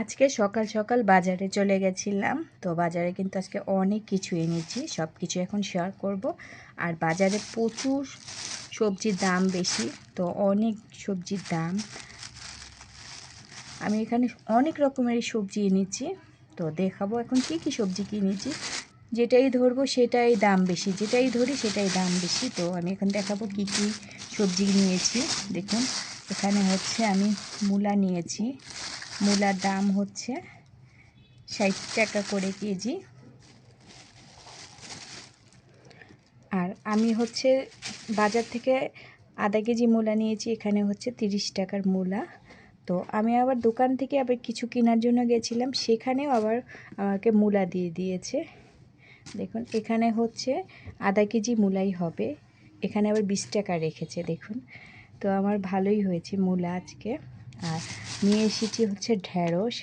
আজকে সকাল সকাল বাজারে চলে গেছিলাম। তো বাজারে কিন্তু আজকে অনেক কিছু এনেছি, সব কিছু এখন শেয়ার করব। আর বাজারে প্রচুর সবজির দাম বেশি, তো অনেক সবজির দাম। আমি এখানে অনেক রকমের সবজি এনেছি, তো দেখাবো এখন কি কি সবজি কিনেছি। যেটাই ধরবো সেটাই দাম বেশি, যেটাই ধরি সেটাই দাম বেশি। তো আমি এখন দেখাবো কি কি সবজি নিয়েছি। দেখুন, এখানে হচ্ছে আমি মূলা নিয়েছি। মূলার দাম হচ্ছে 60 টাকা করে কেজি। আর আমি হচ্ছে বাজার থেকে আধা কেজি মূলা নিয়েছি, এখানে হচ্ছে 30 টাকার মূলা। তো আমি আবার দোকান থেকে আবার কিছু কেনার জন্য গেছিলাম, সেখানেও আবার আমাকে মূলা দিয়ে দিয়েছে। দেখুন, এখানে হচ্ছে আধা কেজি মূলাই হবে, এখানে আবার 20 টাকা রেখেছে। দেখুন, তো আমার ভালোই হয়েছে মূলা আজকে। আর নিয়ে এসেছি হচ্ছে ঢ্যাঁড়স।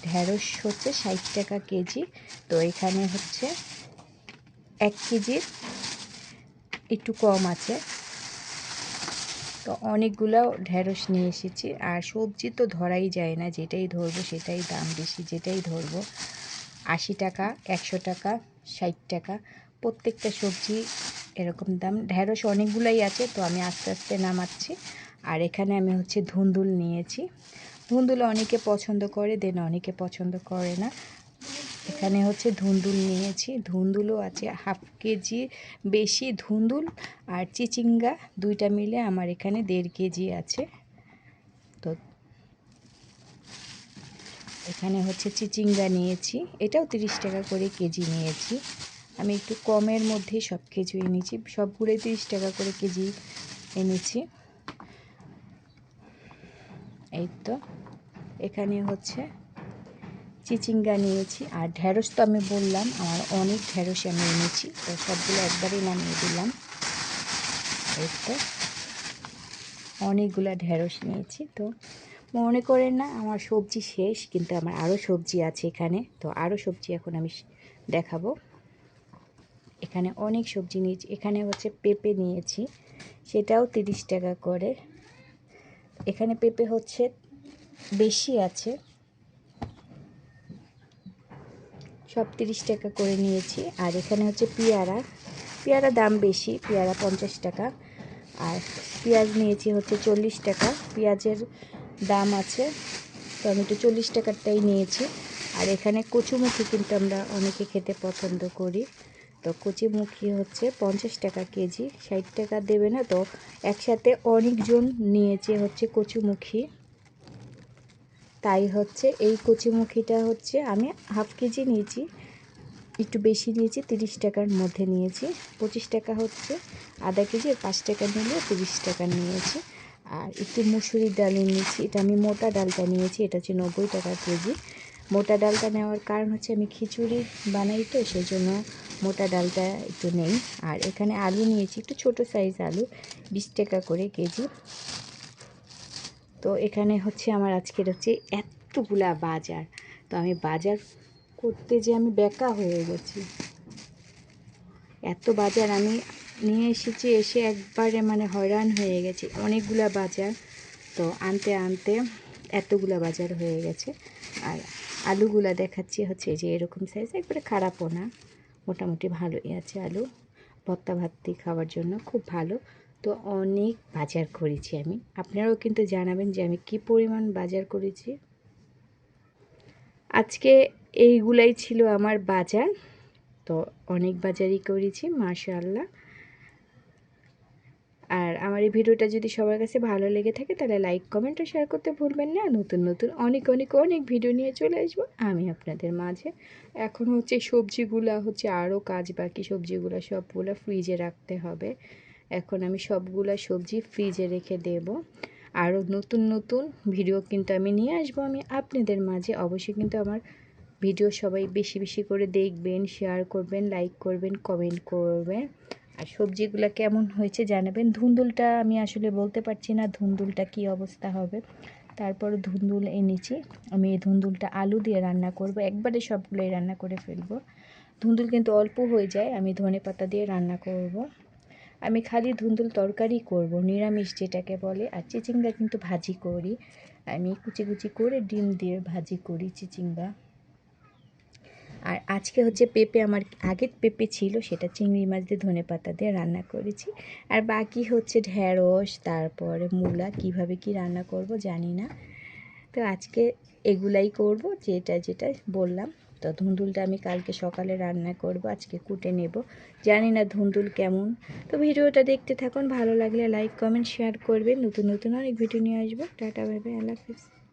ঢ্যাঁড়স হচ্ছে 60 টাকা কেজি। তো এখানে হচ্ছে 1 কেজির একটু কম আছে। তো অনেকগুলো ঢ্যাঁড়স নিয়ে এসেছি। আর সবজি তো ধরাই যায় না, যেটাই ধরবো সেটাই দাম বেশি। যেটাই ধরবো 80 টাকা, 100 টাকা, 60 টাকা, প্রত্যেকটা সবজি এরকম দাম। ঢ্যাঁড়স অনেকগুলোই আছে, তো আমি আস্তে আস্তে নামাচ্ছি। আর এখানে আমি হচ্ছে ধুন্দুল নিয়েছি। ধুন্দুল অনেকে পছন্দ করে, দেন অনেকে পছন্দ করে না। এখানে হচ্ছে ধুন্দুল নিয়েছি, ধুন্দুলও আছে হাফ কেজি বেশি। ধুন্দুল আর চিচিঙ্গা দুইটা মিলে আমার এখানে 1.5 কেজি আছে। তো এখানে হচ্ছে চিচিঙ্গা নিয়েছি, এটাও 30 টাকা করে কেজি নিয়েছি। আমি একটু কমের মধ্যে সব কিছু এনেছি, সবগুলোই 30 টাকা করে কেজি এনেছি। এই তো এখানে হচ্ছে চিচিঙ্গা নিয়েছি। আর ঢ্যাঁড়স তো আমি বললাম আমার অনেক ঢ্যাঁড়স আমি এনেছি, তো সবগুলো একবারেই নামিয়ে দিলাম। এই তো অনেকগুলো ঢ্যাঁড়স নিয়েছি। তো মনে করেন না আমার সবজি শেষ, কিন্তু আমার আরও সবজি আছে এখানে। তো আরও সবজি এখন আমি দেখাবো। এখানে অনেক সবজি নিয়েছি। এখানে হচ্ছে পেঁপে নিয়েছি, সেটাও 30 টাকা করে। এখানে পেঁপে হচ্ছে বেশি আছে, সব 30 টাকা করে নিয়েছি। আর এখানে হচ্ছে পেয়ারা, পেয়ারা দাম বেশি, পেয়ারা 50 টাকা। আর পেঁয়াজ নিয়েছি হচ্ছে 40 টাকা, পেঁয়াজের দাম আছে, তো আমি একটু 40 টাকারটাই নিয়েছি। আর এখানে কচুমুখী কিন্তু আমরা অনেকে খেতে পছন্দ করি, তো কচুমুখী হচ্ছে 50 টাকা কেজি, 60 টাকা দেবে না। তো একসাথে অনেকজন নিয়েছে হচ্ছে কচুমুখী, তাই হচ্ছে এই কচুমুখিটা হচ্ছে আমি হাফ কেজি নিয়েছি, একটু বেশি নিয়েছি, 30 টাকার মধ্যে নিয়েছি। 25 টাকা হচ্ছে আধা কেজি, আর 5 টাকা নিলে 30 টাকা নিয়েছি। আর একটু মুসুরির ডাল নিয়েছি, এটা আমি মোটা ডালটা নিয়েছি, এটা হচ্ছে 90 টাকা কেজি। মোটা ডালটা নেওয়ার কারণ হচ্ছে আমি খিচুড়ি বানাই, তো সেই জন্য মোটা ডালটা একটু নেই। আর এখানে আলু নিয়েছি, একটু ছোট সাইজ আলু, 20 টাকা করে কেজি। তো এখানে হচ্ছে আমার আজকের হচ্ছে এতগুলা বাজার, তো আমি বাজার করতে যে আমি বেকা হয়ে গেছি। এত বাজার আমি নিয়ে এসেছি, এসে একবারে মানে হয়রান হয়ে গেছি, অনেকগুলা বাজার। তো আনতে আনতে এতগুলা বাজার হয়ে গেছে। আর আলুগুলা দেখাচ্ছি হচ্ছে যে এরকম সাইজ, একবারে খারাপও না, মোটামুটি ভালোই আছে আলু। ভর্তা ভাতি খাওয়ার জন্য খুব ভালো। তো অনেক বাজার করেছি আমি, আপনারাও কিন্তু জানাবেন যে আমি কি পরিমাণ বাজার করেছি। আজকে এইগুলাই ছিল আমার বাজার, তো অনেক বাজারই করেছি মাশাআল্লাহ। আর আমার এই ভিডিওটা যদি সবার কাছে ভালো লেগে থাকে তাহলে লাইক কমেন্ট ও শেয়ার করতে ভুলবেন না। নতুন নতুন অনেক অনেক অনেক ভিডিও নিয়ে চলে আসবো আমি আপনাদের মাঝে। এখন হচ্ছে সবজিগুলো হচ্ছে আরও কাজ বাকি, সবজিগুলো সবগুলো ফ্রিজে রাখতে হবে। এখন আমি সবগুলো সবজি ফ্রিজে রেখে দেব। আরও নতুন নতুন ভিডিও কিন্তু আমি নিয়ে আসবো আমি আপনাদের মাঝে। অবশ্যই কিন্তু আমার ভিডিও সবাই বেশি বেশি করে দেখবেন, শেয়ার করবেন, লাইক করবেন, কমেন্ট করবেন। আর সবজিগুলো কেমন হয়েছে জানাবেন। ধুন্দুলটা আমি আসলে বলতে পারছি না ধুন্দুলটা কি অবস্থা হবে, তারপর ধুন্দুল এনেছি। আমি এই ধুন্দুলটা আলু দিয়ে রান্না করব, একবারে সবগুলোই রান্না করে ফেলবো। ধুন্দুল কিন্তু অল্প হয়ে যায়, আমি ধনেপাতা দিয়ে রান্না করব। আমি খালি ধুন্দুল তরকারি করব, নিরামিষ যেটাকে বলে। আর চিচিঙ্গা কিন্তু ভাজি করি। আমি কুচি কুচি করে ডিম দিয়ে ভাজি করি চিচিঙ্গা। আর আজকে হচ্ছে পেঁপে, আমার আগের পেঁপে ছিল, সেটা চিংড়ি মাছ দিয়ে ধনেপাতা দিয়ে রান্না করেছি। আর বাকি হচ্ছে ঢ্যাঁড়স, তারপরে মূলা, কিভাবে কি রান্না করব জানি না। তো আজকে এগুলাই করব, যেটা যেটা বললাম। তো ধুন্দুলটা আমি কালকে সকালে রান্না করব, আজকে কুটে নেব। জানি না ধুন্দুল কেমন। তো ভিডিওটা দেখতে থাকুন, ভালো লাগলে লাইক কমেন্ট শেয়ার করবেন। নতুন নতুন অনেক ভিডিও নিয়ে আসবো। টাটা, বাই বাই, আল্লাহ হাফিজ।